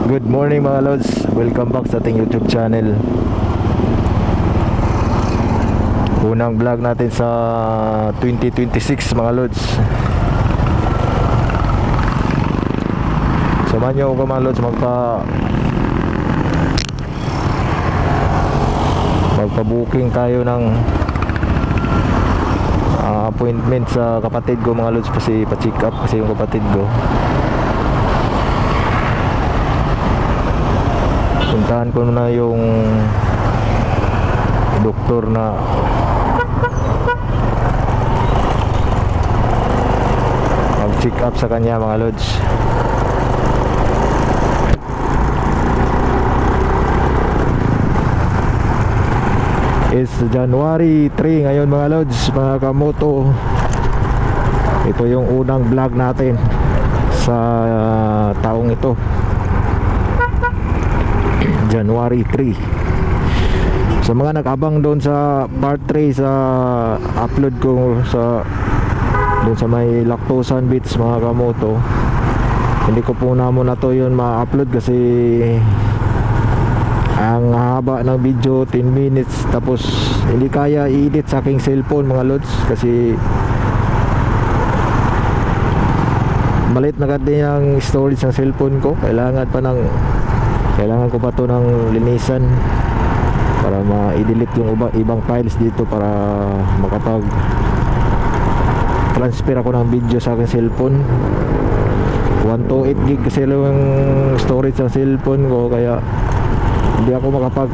Good morning mga lods, welcome back sa ating YouTube channel. Unang vlog natin sa 2026 mga lods. Samahan nyo ako mga lods, magpa-booking tayo ng appointment sa kapatid ko mga lods, kasi pa-check up kasi yung kapatid ko. Puntahan ko na yung doktor na mag-check up sa kanya mga lods. It's January 3 ngayon mga lods, mga kamoto. Ito yung unang vlog natin sa taong ito, January 3. Sa mga nag-abang doon sa part 3 sa upload ko sa doon sa may Lactosan Beach mga kamoto, hindi ko po na muna to yun ma-upload kasi ang haba ng video, 10 minutes, tapos hindi kaya i-edit sa aking cellphone mga lods, kasi malit na kasi ang storage ng cellphone ko. Kailangan ko pa to ng linisan para ma-delete yung ibang files dito para makapag transfer ako ng video sa aking cellphone. 128 gig kasi lang yung storage ng cellphone ko, kaya hindi ako makapag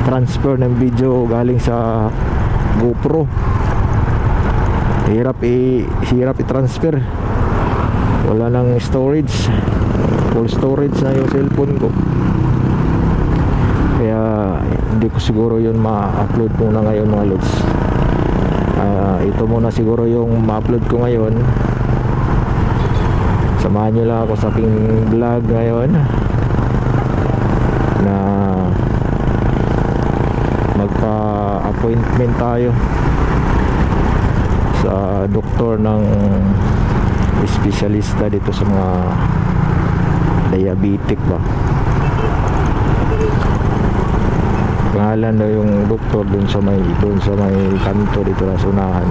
transfer ng video galing sa GoPro. Hirap i-transfer, wala nang storage, full storage na yung cellphone ko, kaya hindi ko siguro yun ma-upload muna ngayon mga lods. Ito muna siguro yung ma-upload ko ngayon. Samahan nyo lang ako sa aking vlog ngayon na magpa-appointment tayo sa doktor ng espesyalista dito sa mga diabetic ba. Pangalan na yung doktor doon sa may kanto dito na sunahan.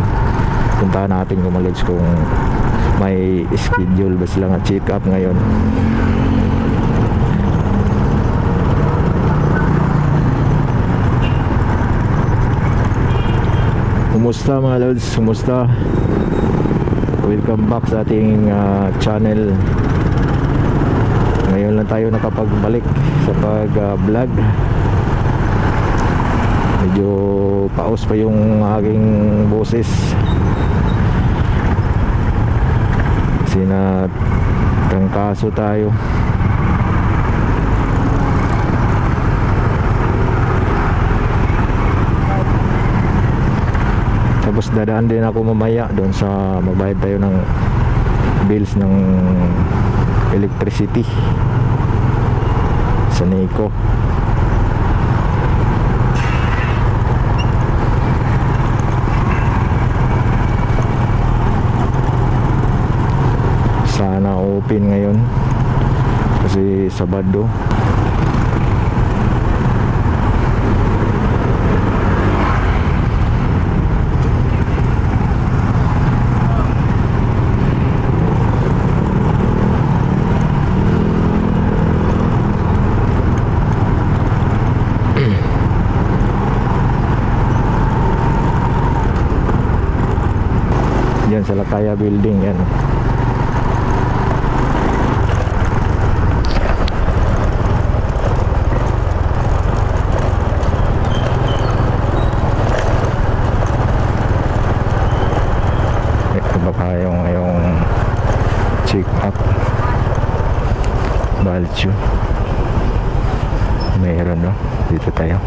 Puntahan natin kung malits kung may schedule ba sila nga check up ngayon. Kumusta mga lods? Kumusta? Welcome back sa ating channel. Ngayon lang tayo nakapagbalik sa pag-vlog. Medyo paus pa yung aking boses kasi trangkaso tayo. Tapos dadaan din ako mamaya doon sa magbayad tayo ng bills ng electricity sa NECO. Sana open ngayon kasi Sabado. Yan sa Lakaya Building yan. Ito baka yung check up Balcho. Mayroon no? Dito tayo.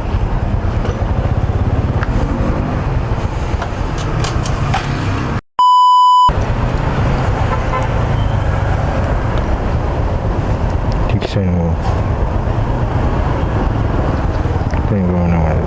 Tiksan mo. Tingnan mo naman.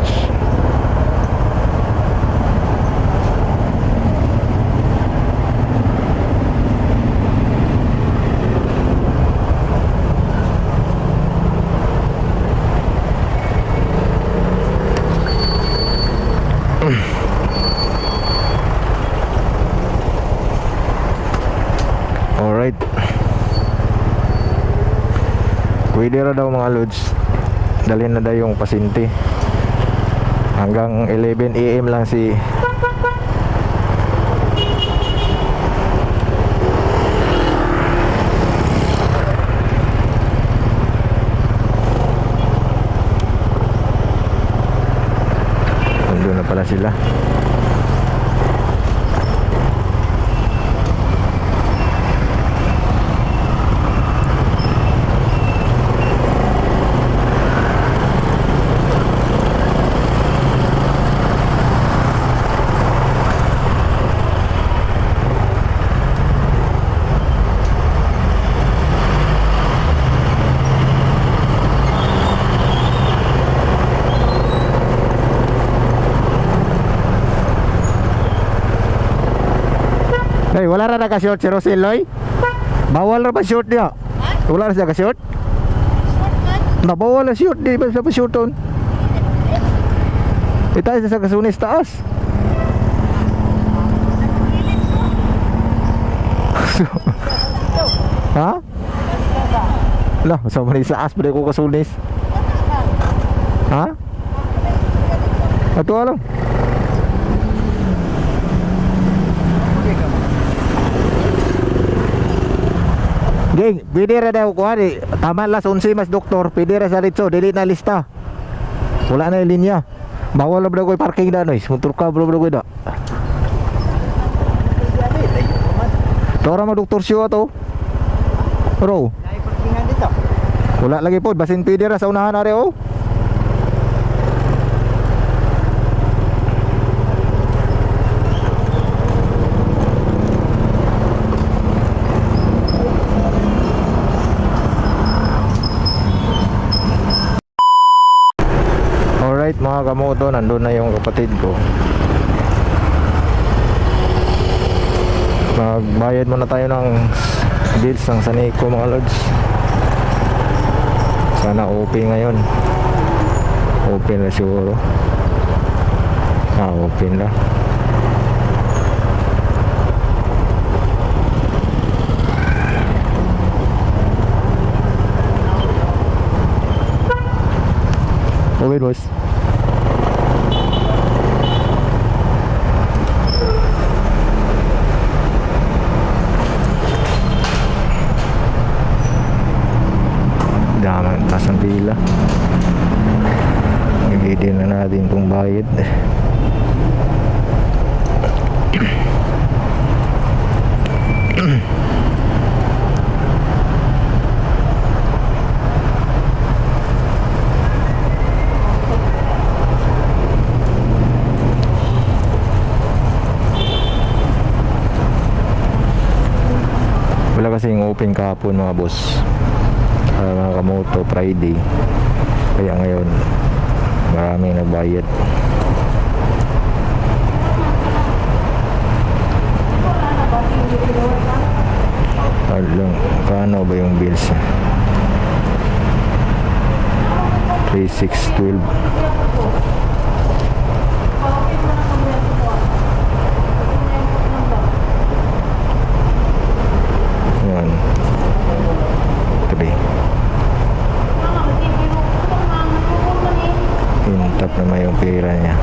Pwede ra daw mga lods. Dalhin na daw yung pasyente. Hanggang 11 AM lang si nandun na pala sila. Hey, wala ra naka-short si Roseloy? Bawal ra ba short niya? Wala ra siya ka-short? Na bawal na short, di ba siya pa-shorton? Itaas sa kasunis taas. Ha? Lah, sama ni sa as pada ko kasunis. Ha? Ato alam. Geng, pwede ra daw kuha di. Tama las 11 mas doktor, pwede ra sa dito, dili na lista. Wala na yung linya. Bawal na daw ko parking da noy. Motor ka bro ko da. Tora mo doktor siya to. Bro. Wala lagi po, basin pwede ra sa unahan are oh. Alright mga kamoto, nandun na yung kapatid ko. Magbayad muna tayo ng bills ng Sanico mga lods. Sana open ngayon. Open na siguro. Open na. Open boss. Damang taas ang pila. Ibigay na natin kung bayad. Wala kasing open kahapon mga boss. Mga kamoto Friday, kaya ngayon maraming nagbayad. Alam, kano ba yung bills? 3612. Yan 3. Tap naman yung pera niya.